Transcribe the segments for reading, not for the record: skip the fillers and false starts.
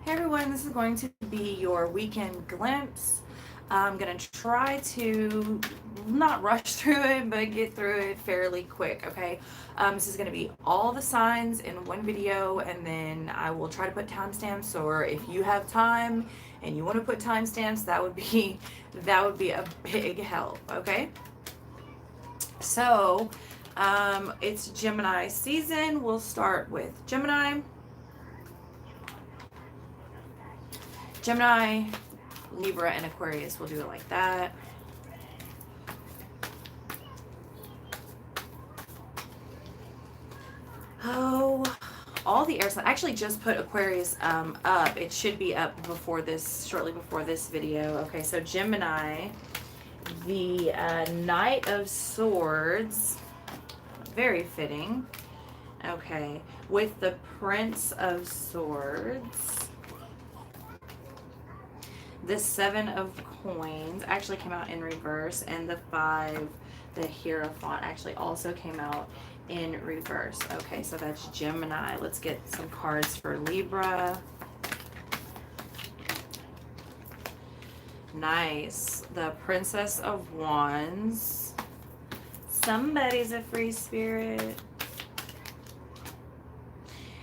Hey everyone, this is going to be your weekend glimpse. I'm going to try to not rush through it, but get through it fairly quick, okay? This is going to be all the signs in one video, and then I will try to put timestamps, or if you have time and you want to put timestamps, that would be a big help, okay? So, it's Gemini season. We'll start with Gemini. Gemini, Libra, and Aquarius. We'll do it like that. Oh, all the air signs. I actually just put Aquarius up. It should be up before this, shortly before this video. Okay, so Gemini, the Knight of Swords. Very fitting. Okay, with the Prince of Swords. The Seven of Coins actually came out in reverse, and the 5, the Hierophant, actually also came out in reverse. Okay, so that's Gemini. Let's get some cards for Libra. Nice. The Princess of Wands. Somebody's a free spirit.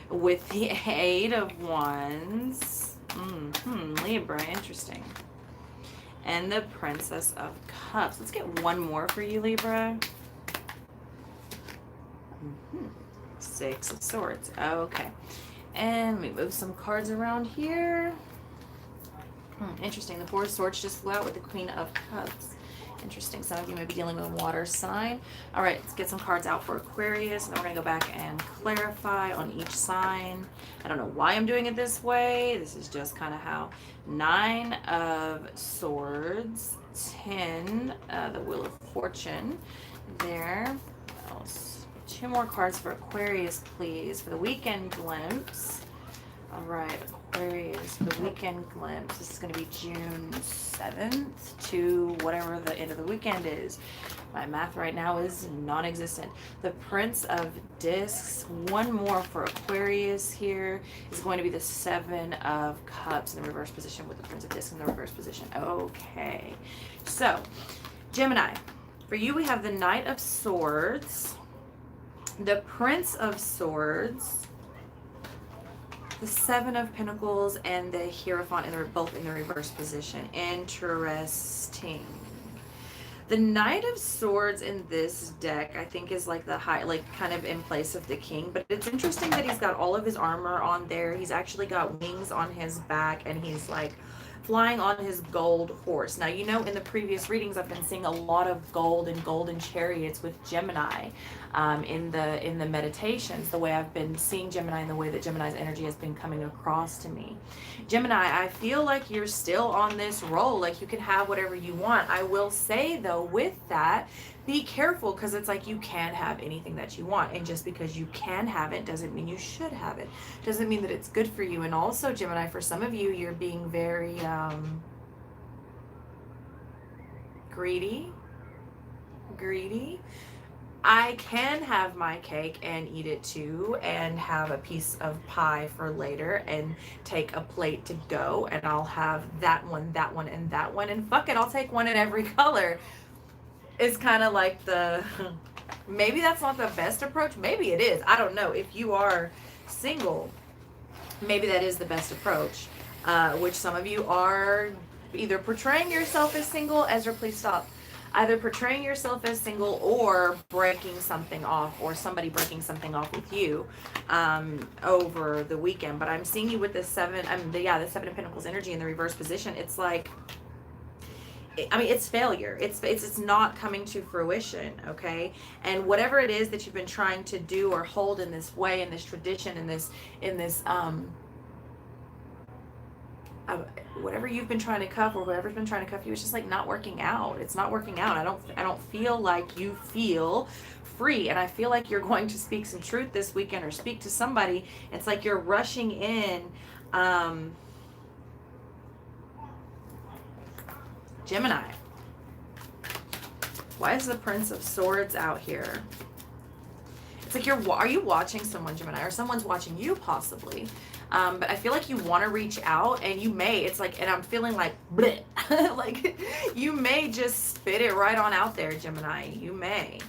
With the 8 of Wands. Libra, interesting. And the Princess of Cups. Let's get one more for you, Libra. 6 of Swords. Okay. And we move some cards around here. Interesting. The 4 of Swords just flew out with the Queen of Cups. Interesting. Some of you may be dealing with a water sign. All right, let's get some cards out for Aquarius. And then we're going to go back and clarify on each sign. I don't know why I'm doing it this way. This is just kind of how. 9 of Swords. 10, the Wheel of Fortune. There. What else? 2 more cards for Aquarius, please, for the weekend glimpse. All right, Aquarius, the weekend glimpse. This is going to be June 7th to whatever the end of the weekend is. My math right now is non-existent. The Prince of Discs. One more for Aquarius here is going to be the 7 of Cups in the reverse position with the Prince of Discs in the reverse position. Okay, so Gemini, for you we have the Knight of Swords, the Prince of Swords, the 7 of Pentacles, and the Hierophant, and they're both in the reverse position. Interesting. The Knight of Swords in this deck, I think, is like the high, like kind of in place of the King. But it's interesting that he's got all of his armor on there. He's actually got wings on his back, and he's like flying on his gold horse. Now, you know, in the previous readings, I've been seeing a lot of gold and golden chariots with Gemini in the meditations, the way I've been seeing Gemini and the way that Gemini's energy has been coming across to me. Gemini, I feel like you're still on this roll, like you can have whatever you want. I will say, though, with that, be careful, because it's like you can't have anything that you want, and just because you can have it doesn't mean you should have it. Doesn't mean that it's good for you. And also, Gemini, for some of you, you're being very greedy. I can have my cake and eat it too, and have a piece of pie for later, and take a plate to go, and I'll have that one, and that one, and fuck it, I'll take one in every color. It's kind of like the, maybe that's not the best approach. Maybe it is. I don't know. If you are single, maybe that is the best approach, which some of you are either portraying yourself as single. Ezra, please stop. Either portraying yourself as single, or breaking something off, or somebody breaking something off with you over the weekend. But I'm seeing you with the 7, the 7 of Pentacles energy in the reverse position. It's like, I mean, it's failure. It's not coming to fruition, okay? And whatever it is that you've been trying to do or hold in this way, in this tradition, in this whatever you've been trying to cuff, or whatever's been trying to cuff you, it's just like not working out. It's not working out. I don't feel like you feel free, and I feel like you're going to speak some truth this weekend, or speak to somebody. It's like you're rushing in. Gemini, why is the Prince of Swords out here? It's like are you watching someone, Gemini, or someone's watching you possibly, But I feel like you want to reach out, and you may, it's like, and I'm feeling like, bleh, like you may just spit it right on out there, Gemini. You may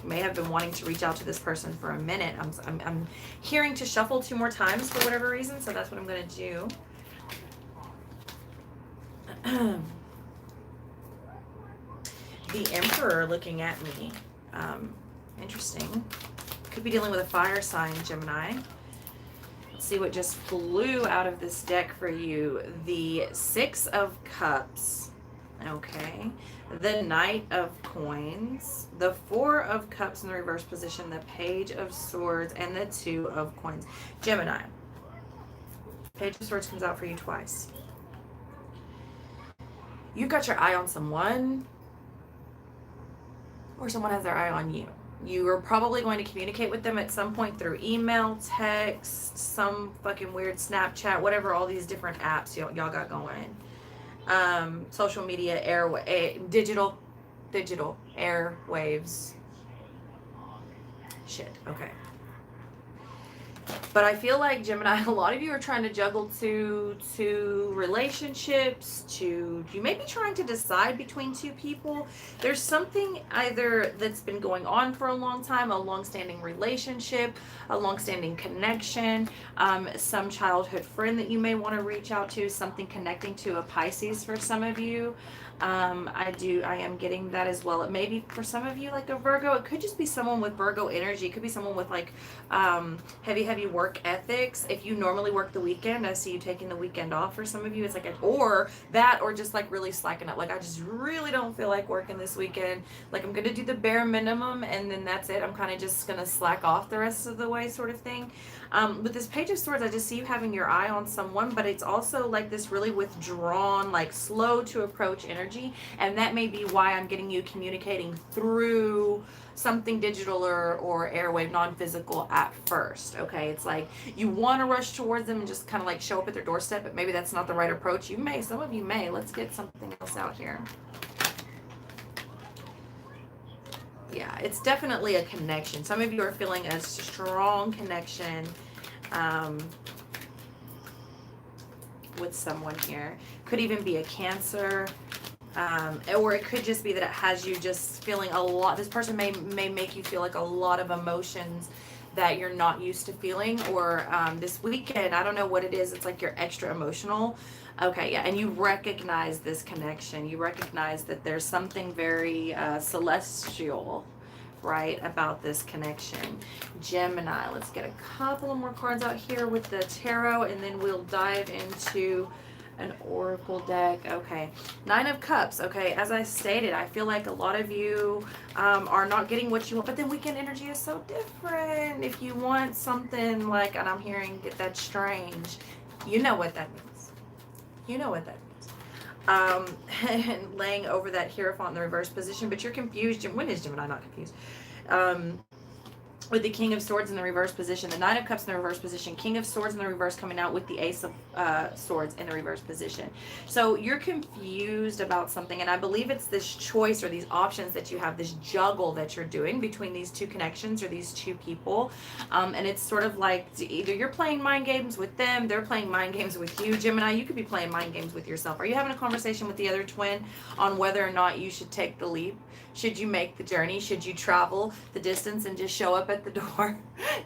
have been wanting to reach out to this person for a minute. I'm hearing to shuffle 2 more times for whatever reason, so that's what I'm going to do. The Emperor looking at me. Interesting. Could be dealing with a fire sign, Gemini. Let's see what just flew out of this deck for you. The 6 of Cups. Okay. The Knight of Coins. The 4 of Cups in the reverse position. The Page of Swords. And the 2 of Coins. Gemini. Page of Swords comes out for you twice. You've got your eye on someone, or someone has their eye on you. You are probably going to communicate with them at some point through email, text, some fucking weird Snapchat, whatever, all these different apps y'all got going. Social media, digital airwaves. Shit, okay. But I feel like, Gemini, a lot of you are trying to juggle two relationships, you may be trying to decide between 2 people. There's something either that's been going on for a long time, a long-standing relationship, a long-standing connection, some childhood friend that you may want to reach out to, something connecting to a Pisces for some of you. I am getting that as well. It may be for some of you like a Virgo. It could just be someone with Virgo energy. It could be someone with like heavy work ethics. If you normally work the weekend, I see you taking the weekend off. For some of you, it's like or just like really slacking up. Like, I just really don't feel like working this weekend. Like, I'm gonna do the bare minimum and then that's it. I'm kind of just gonna slack off the rest of the way, sort of thing. With this Page of Swords, I just see you having your eye on someone, but it's also like this really withdrawn, like slow to approach energy. And that may be why I'm getting you communicating through something digital or airwave, non-physical at first. Okay, it's like you want to rush towards them and just kind of like show up at their doorstep, but maybe that's not the right approach. Some of you may. Let's get something else out here. Yeah, it's definitely a connection. Some of you are feeling a strong connection with someone here. Could even be a Cancer. Or it could just be that it has you just feeling a lot. This person may make you feel like a lot of emotions that you're not used to feeling. Or this weekend, I don't know what it is. It's like you're extra emotional. Okay, yeah, and you recognize this connection. You recognize that there's something very celestial, right, about this connection. Gemini, let's get a couple of more cards out here with the tarot, and then we'll dive into an oracle deck. Okay, 9 of Cups. Okay, as I stated, I feel like a lot of you are not getting what you want, but then weekend energy is so different. If you want something like, and I'm hearing that's strange, you know what that means. You know what that means. And laying over that Hierophant in the reverse position, but you're confused. When is Gemini not confused? With the King of Swords in the reverse position, the 9 of Cups in the reverse position, King of Swords in the reverse coming out with the Ace of Swords in the reverse position. So you're confused about something, and I believe it's this choice or these options that you have, this juggle that you're doing between these 2 connections or these 2 people. And it's sort of like either you're playing mind games with them, they're playing mind games with you. Gemini, you could be playing mind games with yourself. Are you having a conversation with the other twin on whether or not you should take the leap? Should you make the journey? Should you travel the distance and just show up at the door?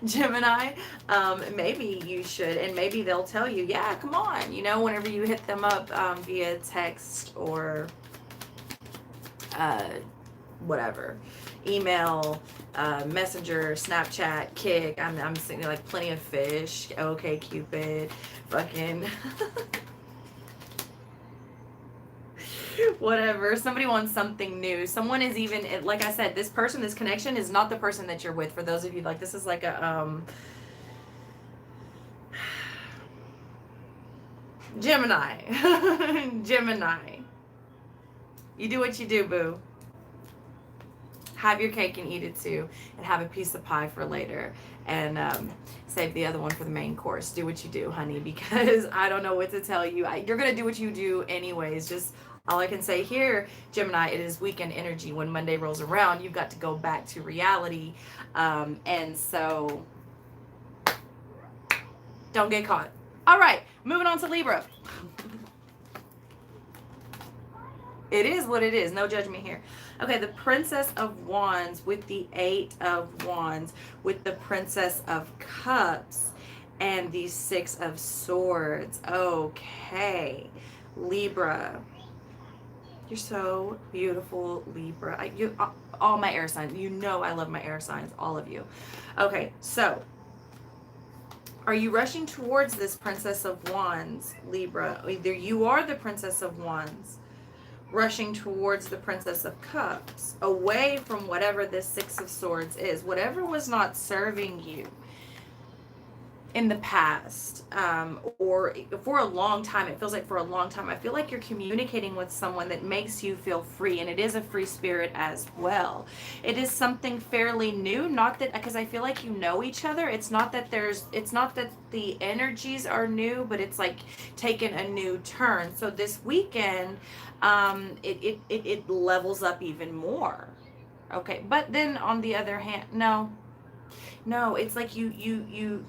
Gemini, maybe you should, and maybe they'll tell you, yeah, come on, you know, whenever you hit them up via text or whatever, email, Messenger, Snapchat, Kick. I'm sitting there like Plenty of Fish, OK Cupid, fucking whatever. Somebody wants something new. Someone is even, like I said, this person, this connection is not the person that you're with. For those of you, like, this is like a Gemini. Gemini, you do what you do, boo. Have your cake and eat it too, and have a piece of pie for later, and save the other one for the main course. Do what you do, honey, because I don't know what to tell you. You're gonna do what you do anyways. Just all I can say here, Gemini, it is weekend energy. When Monday rolls around, you've got to go back to reality, and so Don't get caught. All right, moving on to Libra. It is what it is. No judgment here. Okay, the Princess of Wands with the 8 of Wands, with the Princess of Cups, and the 6 of Swords. Okay, Libra. You're so beautiful, Libra. All my air signs. You know I love my air signs, all of you. Okay, so are you rushing towards this Princess of Wands, Libra? Either you are the Princess of Wands, rushing towards the Princess of Cups, away from whatever this 6 of Swords is, whatever was not serving you in the past, or for a long time. It feels like for a long time. I feel like you're communicating with someone that makes you feel free, and it is a free spirit as well. It is something fairly new, not that, because I feel like you know each other. It's not that the energies are new, but it's like taken a new turn. So this weekend, it levels up even more. Okay, but then on the other hand, no, it's like you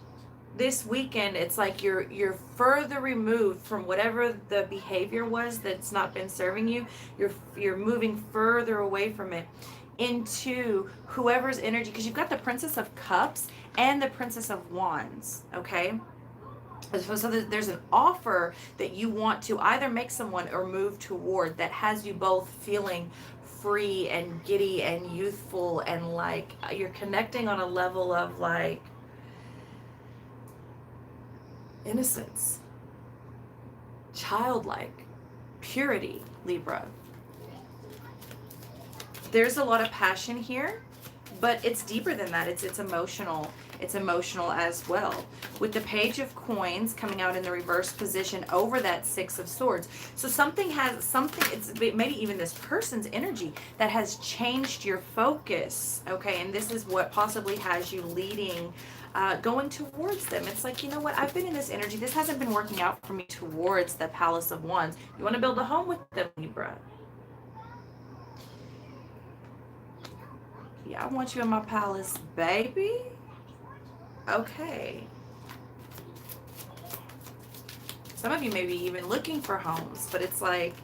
this weekend, it's like you're further removed from whatever the behavior was that's not been serving you. You're moving further away from it into whoever's energy, because you've got the Princess of Cups and the Princess of Wands. Okay, so there's an offer that you want to either make someone or move toward that has you both feeling free and giddy and youthful, and like you're connecting on a level of like innocence, childlike purity, Libra. There's a lot of passion here, but it's deeper than that. It's emotional. It's emotional as well. With the Page of Coins coming out in the reverse position over that 6 of Swords. So it's maybe even this person's energy that has changed your focus. Okay, and this is what possibly has you leading, going towards them. It's like, you know what, I've been in this energy. This hasn't been working out for me towards the Palace of Wands. You want to build a home with them, Libra. Yeah, I want you in my palace, baby. Okay. Some of you may be even looking for homes, but it's like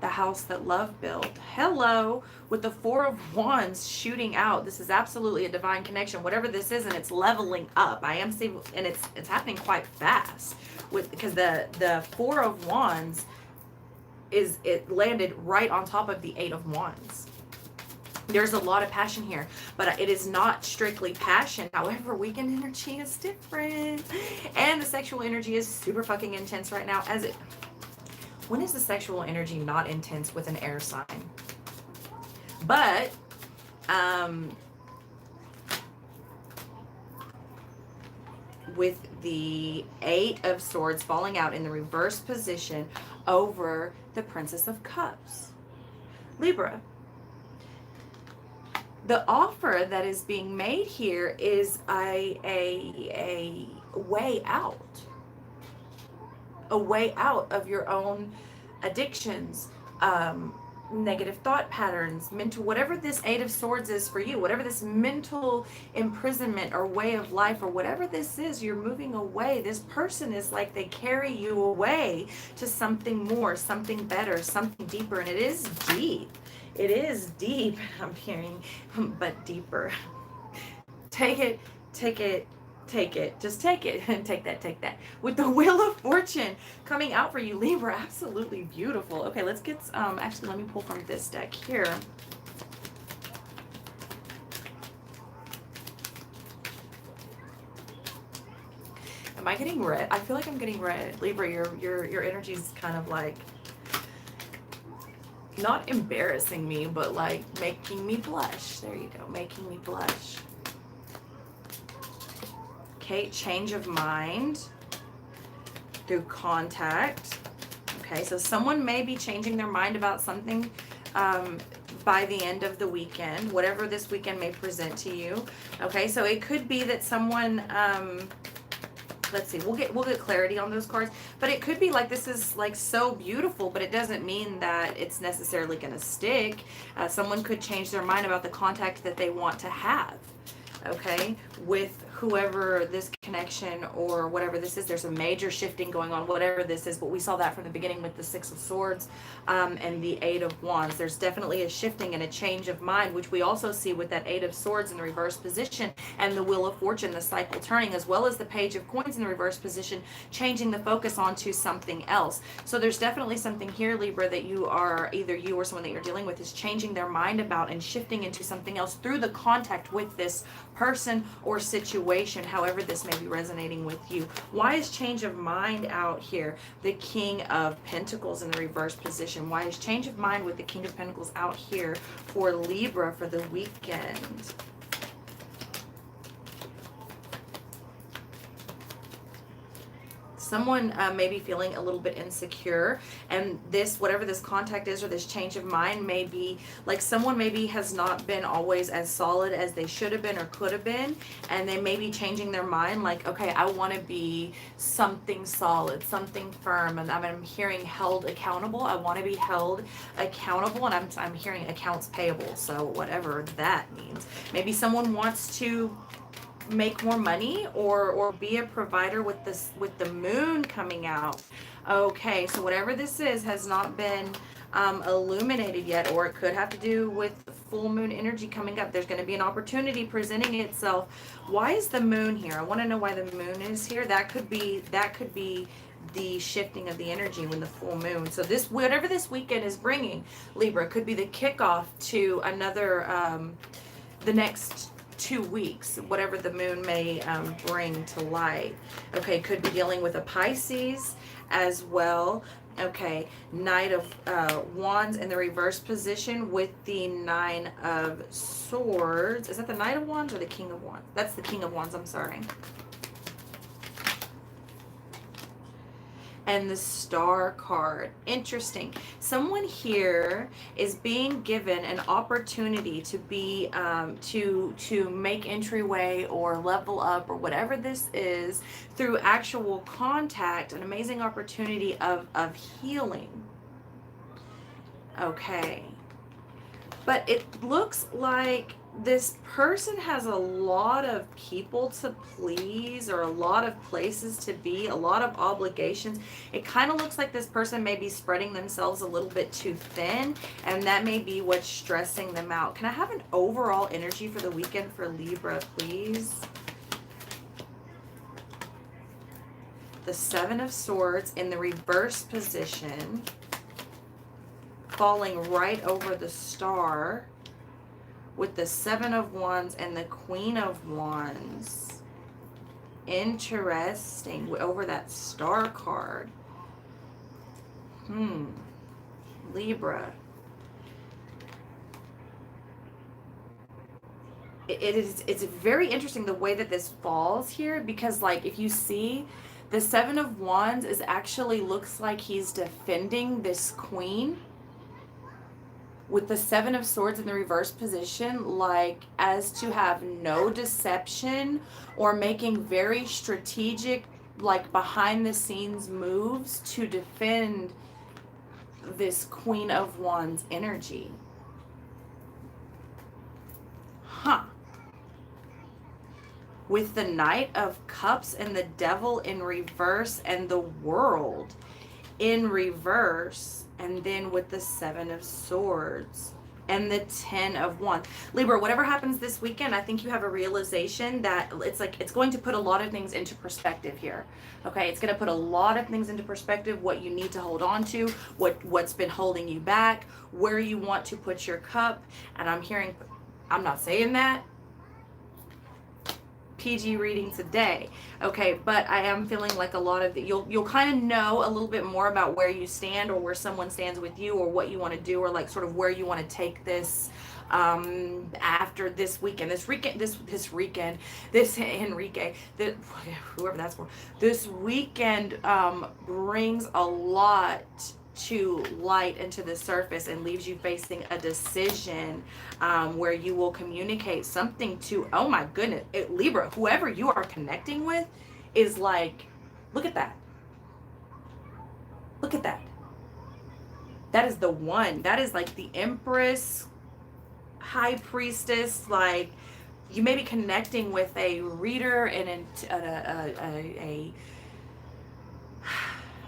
the house that love built. Hello, with the 4 of Wands shooting out. This is absolutely a divine connection. Whatever this is, and it's leveling up. I am seeing, and it's happening quite fast because the 4 of Wands it landed right on top of the 8 of Wands. There's a lot of passion here, but it is not strictly passion. However, weekend energy is different, and the sexual energy is super fucking intense right now. When is the sexual energy not intense with an air sign? But with the 8 of Swords falling out in the reverse position over the Princess of Cups, Libra. The offer that is being made here is a way out. A way out of your own addictions, negative thought patterns, mental, whatever this 8 of Swords is for you, whatever this mental imprisonment or way of life or whatever this is, you're moving away. This person is like they carry you away to something more, something better, something deeper, and it is deep. It is deep, I'm hearing, but deeper. Take it. Just take it. Take that. With the Wheel of Fortune coming out for you, Libra, absolutely beautiful. Okay, let's get, actually, let me pull from this deck here. Am I getting red? I feel like I'm getting red. Libra, your energy is kind of like, not embarrassing me, but like making me blush. There you go, making me blush. Okay, change of mind through contact. Okay, so someone may be changing their mind about something by the end of the weekend, whatever this weekend may present to you. Okay, so it could be that someone, let's see, we'll get clarity on those cards, but it could be like this is like so beautiful, but it doesn't mean that it's necessarily going to stick. Someone could change their mind about the contact that they want to have, okay, with whoever this connection or whatever this is, there's a major shifting going on, whatever this is. But we saw that from the beginning with the Six of Swords and the Eight of Wands. There's definitely a shifting and a change of mind, which we also see with that Eight of Swords in the reverse position and the Wheel of Fortune, the cycle turning, as well as the Page of Coins in the reverse position, changing the focus onto something else. So there's definitely something here, Libra, that you are, either you or someone that you're dealing with is changing their mind about and shifting into something else through the contact with this person or situation, however this may be resonating with you. Why is change of mind out here? The King of Pentacles in the reverse position. Why is change of mind with the King of Pentacles out here for Libra for the weekend? Someone may be feeling a little bit insecure, and this, whatever this contact is or this change of mind, may be like someone maybe has not been always as solid as they should have been or could have been, and they may be changing their mind like, okay, I want to be something solid, something firm, and I'm hearing held accountable. I want to be held accountable, and I'm hearing accounts payable, so whatever that means. Maybe someone wants to make more money or be a provider with this, with the moon coming out. Okay, so whatever this is has not been illuminated yet, or it could have to do with full moon energy coming up. There's going to be an opportunity presenting itself. Why is the moon here? I want to know why the moon is here. That could be the shifting of the energy when the full moon. So this, whatever this weekend is bringing, Libra, could be the kickoff to another the next 2 weeks, whatever the moon may bring to light. Okay, could be dealing with a Pisces as well. Okay, Knight of Wands in the reverse position with the Nine of Swords. Is that the Knight of Wands or the King of Wands? That's the King of Wands, I'm sorry. And the Star card. Interesting. Someone here is being given an opportunity to be to make entryway or level up or whatever this is through actual contact, an amazing opportunity of healing. Okay. But it looks like this person has a lot of people to please or a lot of places to be, a lot of obligations. It kind of looks like this person may be spreading themselves a little bit too thin, and that may be what's stressing them out. Can I have an overall energy for the weekend for Libra, please? The Seven of Swords in the reverse position, falling right over the Star, with the Seven of Wands and the Queen of Wands. Interesting. Over that Star card. Libra. It's very interesting the way that this falls here, because like if you see, the Seven of Wands is actually looks like he's defending this queen, with the Seven of Swords in the reverse position, like as to have no deception or making very strategic, like behind the scenes moves to defend this Queen of Wands energy. With the Knight of Cups and the Devil in reverse and the World in reverse, and then with the Seven of Swords and the Ten of Wands. Libra, whatever happens this weekend, I think you have a realization that it's like it's going to put a lot of things into perspective here. Okay, it's going to put a lot of things into perspective, what you need to hold on to, what's been holding you back, where you want to put your cup. And I'm hearing, I'm not saying that PG reading today, okay, but I am feeling like a lot of the, you'll kind of know a little bit more about where you stand or where someone stands with you or what you want to do, or like sort of where you want to take this after this weekend, this Enrique, whoever that's for, this weekend brings a lot to light into the surface and leaves you facing a decision where you will communicate something to, oh my goodness, Libra, whoever you are connecting with is like, look at that. Look at that. That is the one. That is like the Empress, High Priestess, like you may be connecting with a reader and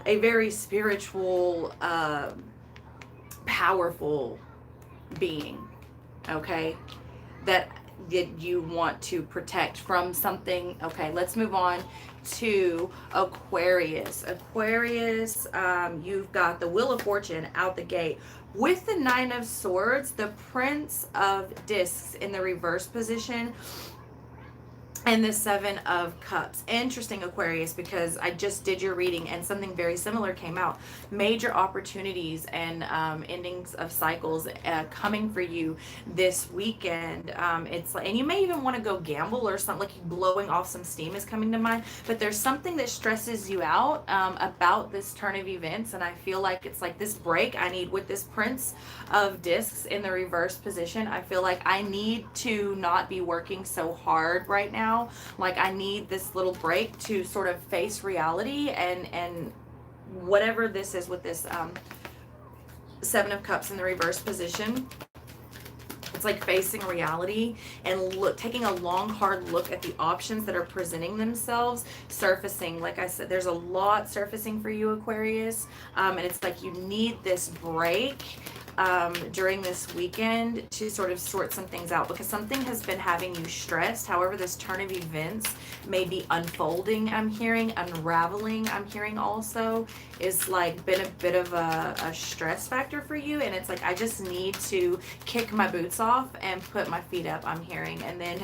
a very spiritual, powerful being, okay, that you want to protect from something. Okay, let's move on to Aquarius. Aquarius, you've got the Wheel of Fortune out the gate with the Nine of Swords, the Prince of Discs in the reverse position, and the Seven of Cups. Interesting, Aquarius, because I just did your reading and something very similar came out. Major opportunities and endings of cycles coming for you this weekend. It's like, and you may even want to go gamble or something, like blowing off some steam is coming to mind. But there's something that stresses you out about this turn of events, and I feel like it's like this break I need with this Prince of Discs in the reverse position. I feel like I need to not be working so hard right now. Like I need this little break to sort of face reality, and whatever this is with this Seven of Cups in the reverse position, it's like facing reality and taking a long, hard look at the options that are presenting themselves, surfacing. Like I said, there's a lot surfacing for you, Aquarius, and it's like you need this break during this weekend to sort of sort some things out, because something has been having you stressed. However, this turn of events may be unfolding, I'm hearing, unraveling, I'm hearing also, is like been a bit of a stress factor for you. And it's like, I just need to kick my boots off and put my feet up, I'm hearing. And then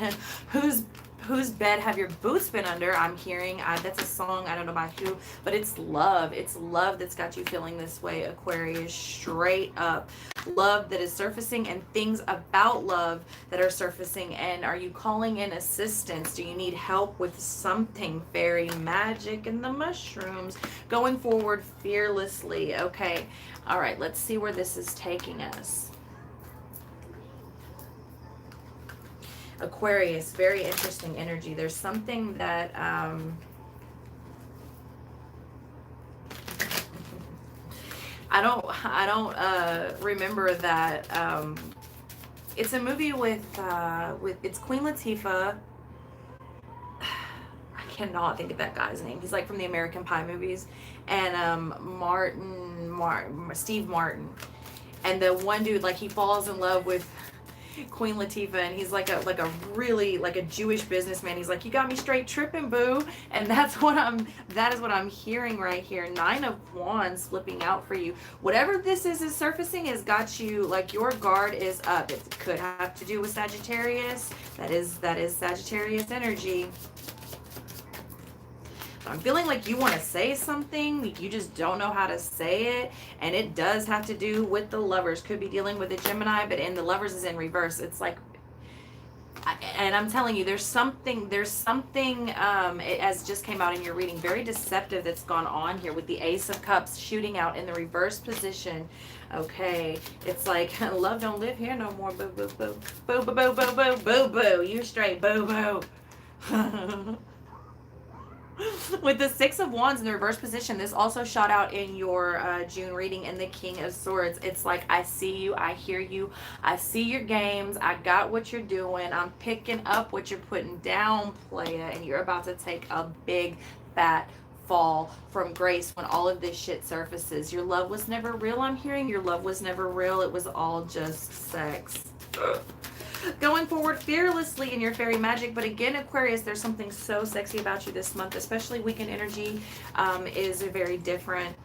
whose bed have your boots been under, I'm hearing. That's a song, I don't know by who, but it's love. It's love that's got you feeling this way, Aquarius. Straight up love that is surfacing, and things about love that are surfacing. And are you calling in assistance? Do you need help with something? Fairy magic and the mushrooms. Going forward fearlessly. Okay, all right, let's see where this is taking us. Aquarius, very interesting energy. There's something that I don't remember that. It's a movie with it's Queen Latifah. I cannot think of that guy's name. He's like from the American Pie movies, and Steve Martin, and the one dude, like, he falls in love with Queen Latifah, and he's like a really like a Jewish businessman. He's like, you got me straight tripping, boo. And that is what I'm hearing right here. Nine of Wands flipping out for you. Whatever this is surfacing has got you, like, your guard is up. It could have to do with Sagittarius. That is Sagittarius energy. I'm feeling like you want to say something, you just don't know how to say it, and it does have to do with the Lovers. Could be dealing with a Gemini, but in the Lovers is in reverse. It's like, and I'm telling you, there's something as just came out in your reading, very deceptive that's gone on here with the Ace of Cups shooting out in the reverse position. Okay, it's like, love don't live here no more. Boo, boo, boo, boo, boo, boo, boo, boo, boo, boo. You straight boo, boo. With the Six of Wands in the reverse position, this also shot out in your June reading, and the King of Swords. It's like, I see you, I hear you, I see your games, I got what you're doing, I'm picking up what you're putting down, playa, and you're about to take a big fat fall from grace when all of this shit surfaces. Your love was never real, I'm hearing. Your love was never real. It was all just sex. Going forward fearlessly in your fairy magic. But again, Aquarius, there's something so sexy about you this month, especially weekend energy is very different,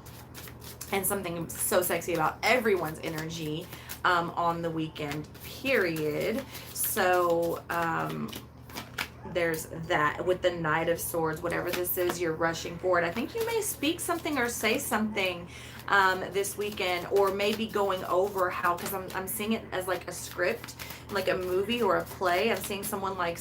and something so sexy about everyone's energy on the weekend, period. So there's that with the Knight of Swords. Whatever this is, you're rushing forward. I think you may speak something or say something this weekend, or maybe going over how, because I'm seeing it as like a script, like a movie or a play. I'm seeing someone like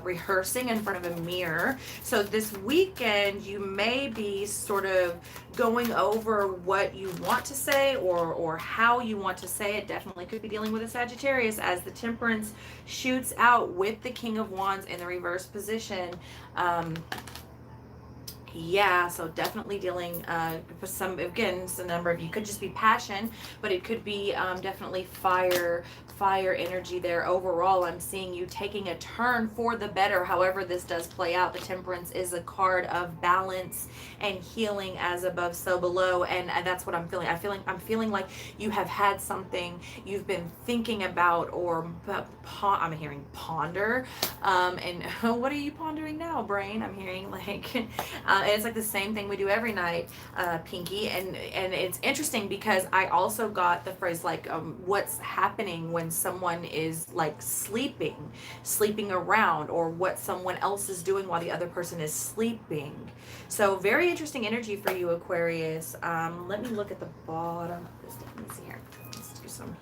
rehearsing in front of a mirror. So this weekend you may be sort of going over what you want to say, or how you want to say it. Definitely could be dealing with a Sagittarius, as the Temperance shoots out with the King of Wands in the reverse position. Yeah, so definitely dealing with some, again, it's a number of, you could just be passion, but it could be definitely fire energy there. Overall, I'm seeing you taking a turn for the better. However this does play out, the Temperance is a card of balance and healing, as above so below, and that's what I'm feeling. I'm feeling like you have had something you've been thinking about, or I'm hearing ponder, and what are you pondering now, brain? I'm hearing like it's like the same thing we do every night, Pinky, and it's interesting because I also got the phrase like, what's happening when someone is like sleeping around, or what someone else is doing while the other person is sleeping. So very interesting energy for you, Aquarius. Let me look at the bottom of this. Let me see here. Let's do some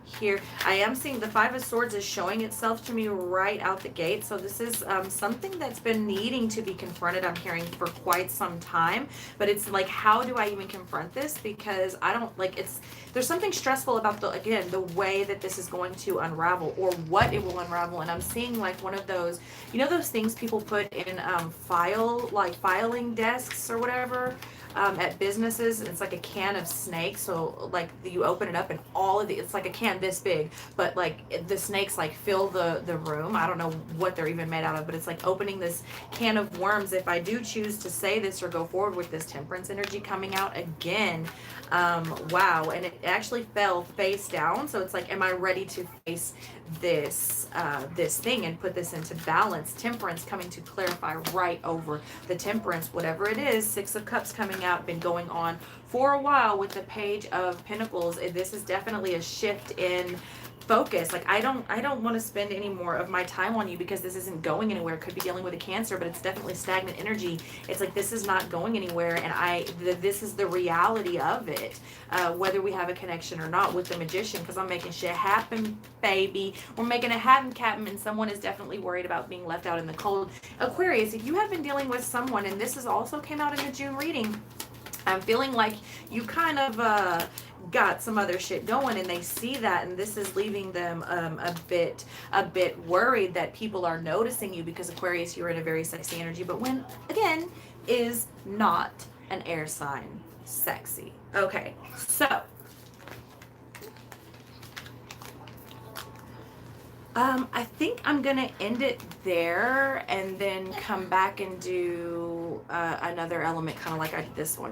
here. I am seeing the Five of Swords is showing itself to me right out the gate. So this is something that's been needing to be confronted, I'm hearing, for quite some time. But it's like, how do I even confront this? Because I don't, like, there's something stressful about the way that this is going to unravel, or what it will unravel. And I'm seeing like one of those, those things people put in filing desks or whatever, at businesses. It's like a can of snakes. So like you open it up and all of it's like a can this big, but like the snakes like fill the room. I don't know what they're even made out of, but it's like opening this can of worms. If I do choose to say this or go forward with this Temperance energy coming out again, wow. And it actually fell face down. So it's like, am I ready to face this thing and put this into balance? Temperance coming to clarify right over the Temperance, whatever it is. Six of Cups coming out, been going on for a while with the Page of Pentacles. This is definitely a shift in focus. Like, I don't want to spend any more of my time on you because this isn't going anywhere. Could be dealing with a Cancer, but it's definitely stagnant energy. It's like, this is not going anywhere, and this is the reality of it, whether we have a connection or not, with the Magician, because I'm making shit happen, baby. We're making it happen, Captain, and someone is definitely worried about being left out in the cold. Aquarius, if you have been dealing with someone, and this is also came out in the June reading, I'm feeling like you kind of got some other shit going, and they see that, and this is leaving them a bit worried that people are noticing you, because Aquarius, you're in a very sexy energy, but when, again, is not an air sign sexy. Okay, so I think I'm gonna end it there and then come back and do another element, kind of like I did this one.